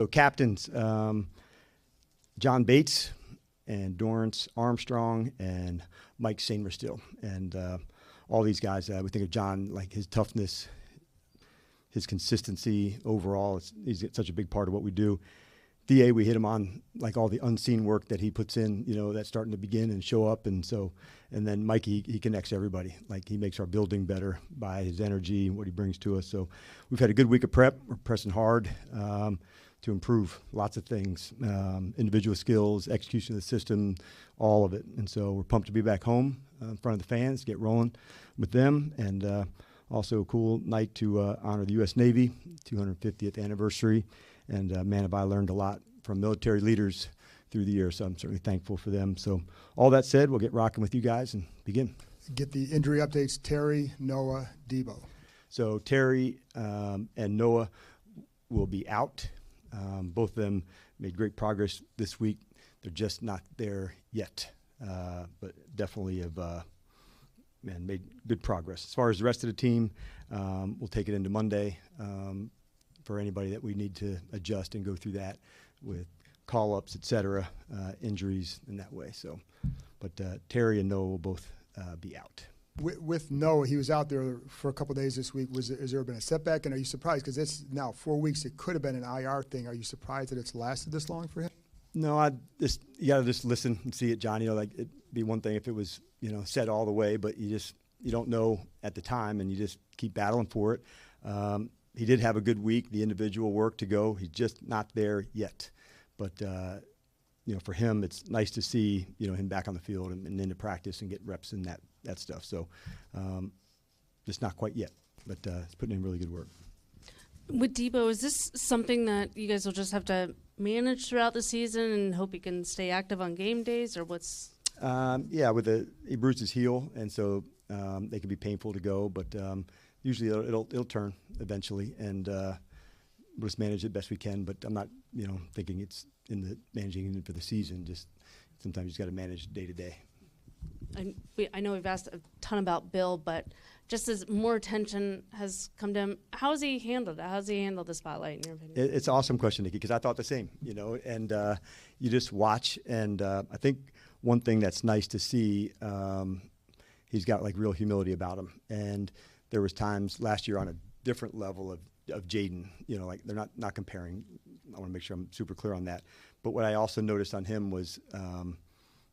So captains, John Bates and Dorrance Armstrong and Mike Sainmerstill. And all these guys, we think of John, like his toughness, his consistency overall. He's such a big part of what we do. DA, we hit him on like all the unseen work that he puts in, that's starting to begin and show up. And then Mike, he connects everybody. Like he makes our building better by his energy and what he brings to us. So we've had a good week of prep. We're pressing hard to improve lots of things, individual skills, execution of the system, all of it. And so we're pumped to be back home in front of the fans, get rolling with them. And also a cool night to honor the U.S. Navy, 250th anniversary. And man, have I learned a lot from military leaders through the year, so I'm certainly thankful for them. So all that said, we'll get rocking with you guys and begin. Get the injury updates, Terry, Noah, Debo. So Terry and Noah will be out. Both of them made great progress this week. They're just not there yet, but definitely have made good progress. As far as the rest of the team, we'll take it into Monday. For anybody that we need to adjust and go through that with call-ups, et cetera, injuries in that way. So, but Terry and Noah will both be out. With Noah, he was out there for a couple of days this week. Has there been a setback? And are you surprised? Because it's now 4 weeks. It could have been an IR thing. Are you surprised that it's lasted this long for him? No, you got to just listen and see it, John. It'd be one thing if it was, said all the way, but you don't know at the time, and you just keep battling for it. He did have a good week, the individual work to go. He's just not there yet. But, for him, it's nice to see, him back on the field and into practice and get reps in that stuff. So just not quite yet, but he's putting in really good work. With Debo, is this something that you guys will just have to manage throughout the season and hope he can stay active on game days, or what's? He bruised his heel, and so they can be painful to go, but usually it'll turn eventually, and we'll just manage it best we can. But I'm not, thinking it's in the managing it for the season. Just sometimes you just got to manage day to day. I know we've asked a ton about Bill, but just as more attention has come to him, how has he handled it? How has he handled the spotlight, in your opinion? It's an awesome question, Nikki, because I thought the same, and you just watch. And I think one thing that's nice to see, he's got like real humility about him. And there was times last year on a different level of Jaden, like they're not comparing. I want to make sure I'm super clear on that. But what I also noticed on him was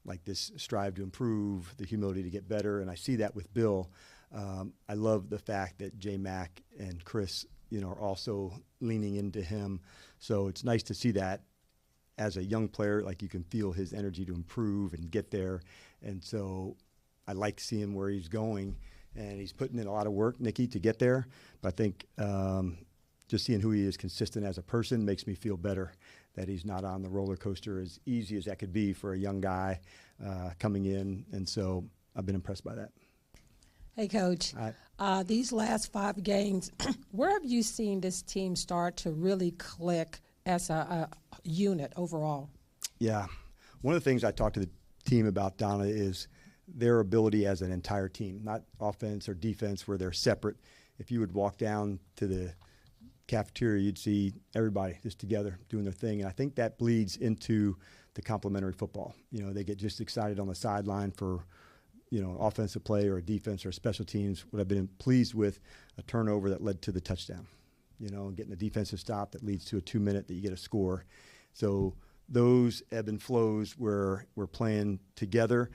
like this strive to improve, the humility to get better. And I see that with Bill. I love the fact that J Mac and Chris, are also leaning into him. So it's nice to see that as a young player, like you can feel his energy to improve and get there. And so I like seeing where he's going. And he's putting in a lot of work, Nikki, to get there. But I think just seeing who he is consistent as a person makes me feel better that he's not on the roller coaster as easy as that could be for a young guy coming in. And so I've been impressed by that. Hey, Coach. These last 5 games, where have you seen this team start to really click as a unit overall? Yeah. One of the things I talked to the team about, Donna, is their ability as an entire team, not offense or defense where they're separate. If you would walk down to the cafeteria, you'd see everybody just together doing their thing. And I think that bleeds into the complementary football. They get just excited on the sideline for, offensive play or a defense or special teams. What I've been pleased with, a turnover that led to the touchdown, getting a defensive stop that leads to a 2-minute that you get a score. So those ebb and flows where we're playing together,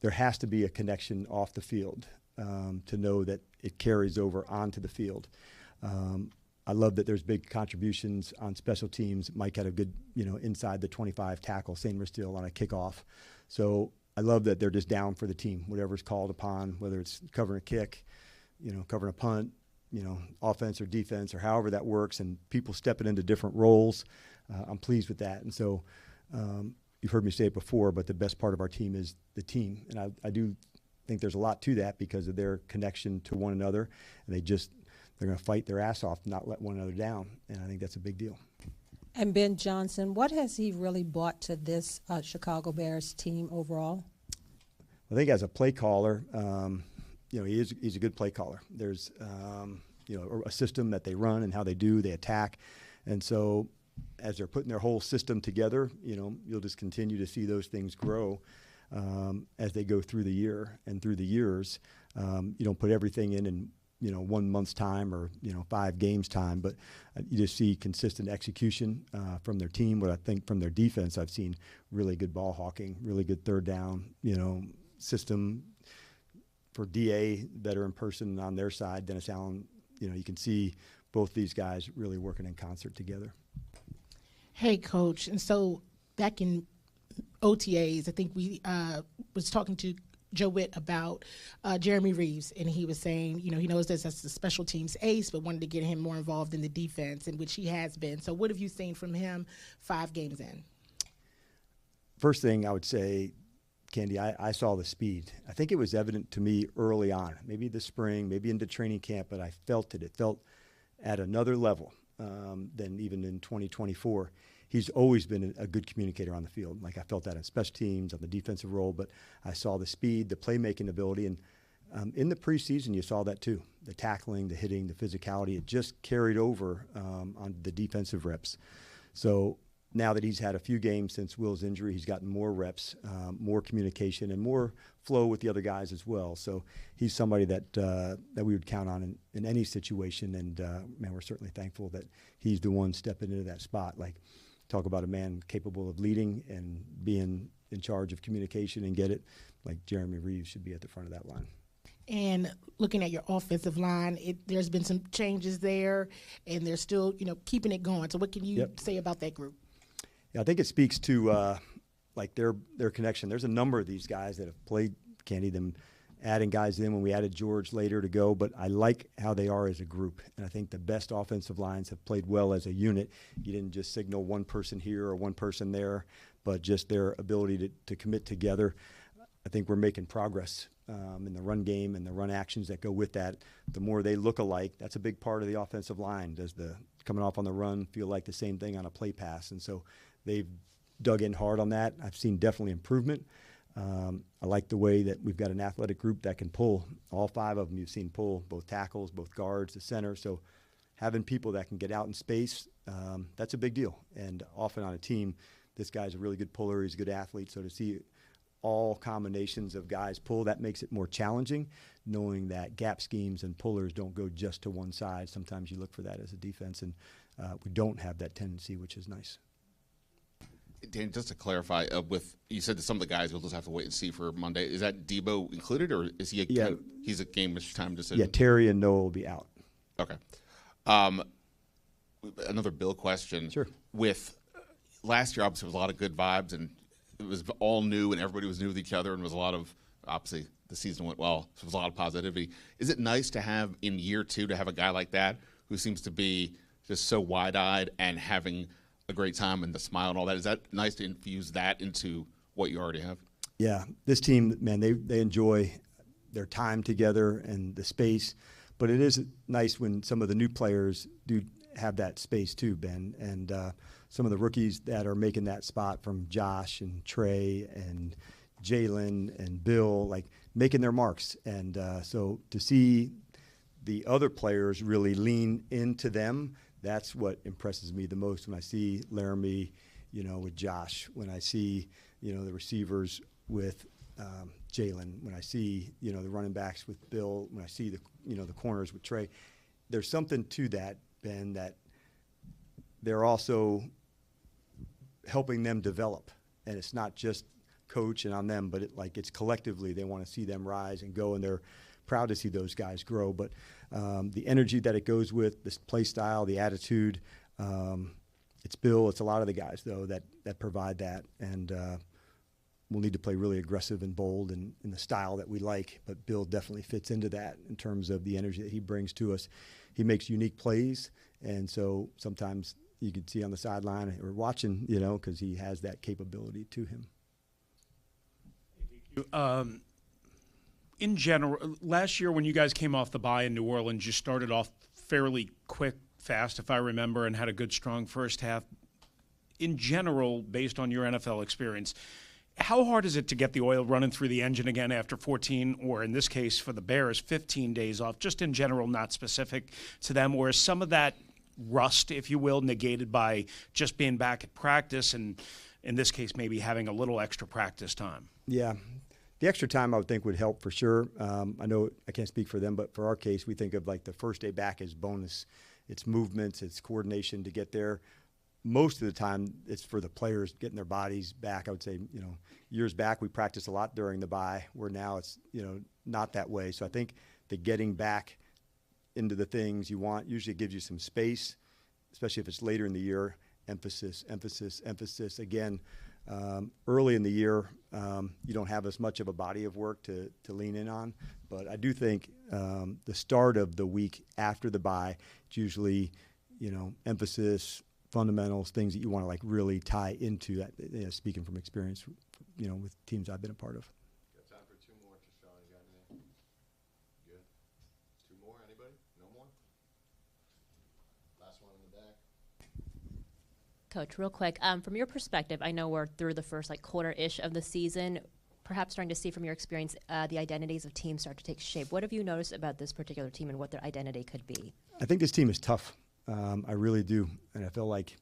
there has to be a connection off the field to know that it carries over onto the field. I love that there's big contributions on special teams. Mike had a good, inside the 25 tackle, Sainmerstill on a kickoff. So I love that they're just down for the team, whatever's called upon, whether it's covering a kick, covering a punt, offense or defense or however that works, and people stepping into different roles. I'm pleased with that. And so you've heard me say it before, but the best part of our team is the team. And I do think there's a lot to that because of their connection to one another. And they're going to fight their ass off, not let one another down. And I think that's a big deal. And Ben Johnson, what has he really brought to this Chicago Bears team overall? I think as a play caller, he's a good play caller. There's, a system that they run and how they attack. And so as they're putting their whole system together, you'll just continue to see those things grow as they go through the year and through the years. You don't put everything in 1 month's time or 5 games time, but you just see consistent execution from their team. What I think from their defense, I've seen really good ball hawking, really good third down, system for DA better in person on their side. Dennis Allen, you can see both these guys really working in concert together. Hey, Coach, and so back in OTAs, I think we was talking to Joe Witt about Jeremy Reeves, and he was saying, he knows this as the special teams ace, but wanted to get him more involved in the defense, in which he has been. So what have you seen from him 5 games in? First thing I would say, Candy, I saw the speed. I think it was evident to me early on, maybe this spring, maybe into training camp, but I felt it. It felt at another level than even in 2024. He's always been a good communicator on the field. Like I felt that on special teams, on the defensive role, but I saw the speed, the playmaking ability, and in the preseason you saw that too. The tackling, the hitting, the physicality, it just carried over on the defensive reps. So now that he's had a few games since Will's injury, he's gotten more reps, more communication, and more flow with the other guys as well. So he's somebody that we would count on in any situation, and man, we're certainly thankful that he's the one stepping into that spot. Like, talk about a man capable of leading and being in charge of communication and get it. Like Jeremy Reeves should be at the front of that line. And looking at your offensive line, there's been some changes there, and they're still, keeping it going. So what can you say about that group? Yeah, I think it speaks to like their connection. There's a number of these guys that have played, Candy, them adding guys in when we added George later to go, but I like how they are as a group. And I think the best offensive lines have played well as a unit. You didn't just signal one person here or one person there, but just their ability to commit together. I think we're making progress in the run game and the run actions that go with that. The more they look alike, that's a big part of the offensive line. Does the coming off on the run feel like the same thing on a play pass? And so they've dug in hard on that. I've seen definitely improvement. I like the way that we've got an athletic group that can pull. All 5 of them you've seen pull, both tackles, both guards, the center. So having people that can get out in space, that's a big deal. And often on a team, this guy's a really good puller. He's a good athlete. So to see all combinations of guys pull, that makes it more challenging, knowing that gap schemes and pullers don't go just to one side. Sometimes you look for that as a defense, and we don't have that tendency, which is nice. Dan, just to clarify, you said that some of the guys will just have to wait and see for Monday. Is that Debo included, or is he he's a game time decision? Yeah, Terry and Noah will be out. Okay. Another Bill question. Sure. With last year, obviously, there was a lot of good vibes, and it was all new, and everybody was new with each other, and there was a lot of, obviously, the season went well, so there was a lot of positivity. Is it nice to have, in year 2, to have a guy like that who seems to be just so wide-eyed and having a great time and the smile and all that? Is that nice to infuse that into what you already have? Yeah, this team, man, they enjoy their time together and the space, but it is nice when some of the new players do have that space too, Ben, and some of the rookies that are making that spot, from Josh and Trey and Jalen and Bill, like making their marks. And so to see the other players really lean into them, that's what impresses me the most when I see Laramie, with Josh, when I see, the receivers with Jalen, when I see, the running backs with Bill, when I see the corners with Trey. There's something to that, Ben, that they're also helping them develop. And it's not just coach and on them, but it's collectively they want to see them rise and go, and they're proud to see those guys grow. But the energy that it goes with, this play style, the attitude, it's Bill, it's a lot of the guys, though, that provide that. And we'll need to play really aggressive and bold and in the style that we like. But Bill definitely fits into that in terms of the energy that he brings to us. He makes unique plays, and so sometimes you can see on the sideline or watching, because he has that capability to him. In general, last year when you guys came off the bye in New Orleans, you started off fairly quick, fast, if I remember, and had a good, strong first half. In general, based on your NFL experience, how hard is it to get the oil running through the engine again after 14, or in this case for the Bears, 15 days off, just in general, not specific to them, or is some of that rust, if you will, negated by just being back at practice and, in this case, maybe having a little extra practice time? Yeah. The extra time I would think would help for sure. I know I can't speak for them, but for our case, we think of like the first day back as bonus. It's movements, it's coordination to get there. Most of the time, it's for the players getting their bodies back. I would say, years back, we practiced a lot during the bye, where now it's, not that way. So I think the getting back into the things you want usually gives you some space, especially if it's later in the year. Emphasis. Again, early in the year, you don't have as much of a body of work to lean in on. But I do think the start of the week after the bye, it's usually, emphasis, fundamentals, things that you want to like really tie into that, speaking from experience, with teams I've been a part of. Got time for two more. Sean, you got anything? Good. Two more? Anybody? No more? Last one in the back. Coach, real quick, from your perspective, I know we're through the first quarter-ish of the season, perhaps starting to see from your experience the identities of teams start to take shape. What have you noticed about this particular team and what their identity could be? I think this team is tough. I really do. And I feel like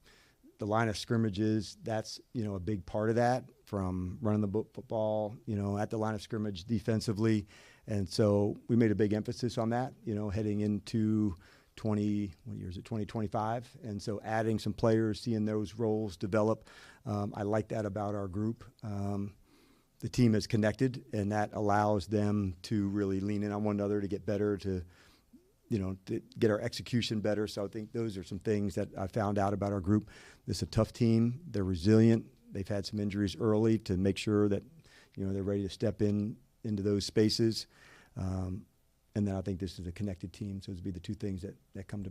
the line of scrimmages, that's, a big part of that, from running the football, at the line of scrimmage defensively. And so we made a big emphasis on that, heading into 2025. And so adding some players, seeing those roles develop. I like that about our group. The team is connected, and that allows them to really lean in on one another to get better, to get our execution better. So I think those are some things that I found out about our group. This is a tough team. They're resilient. They've had some injuries early to make sure that, they're ready to step into those spaces. And then I think this is a connected team. So those would be the two things that come to mind.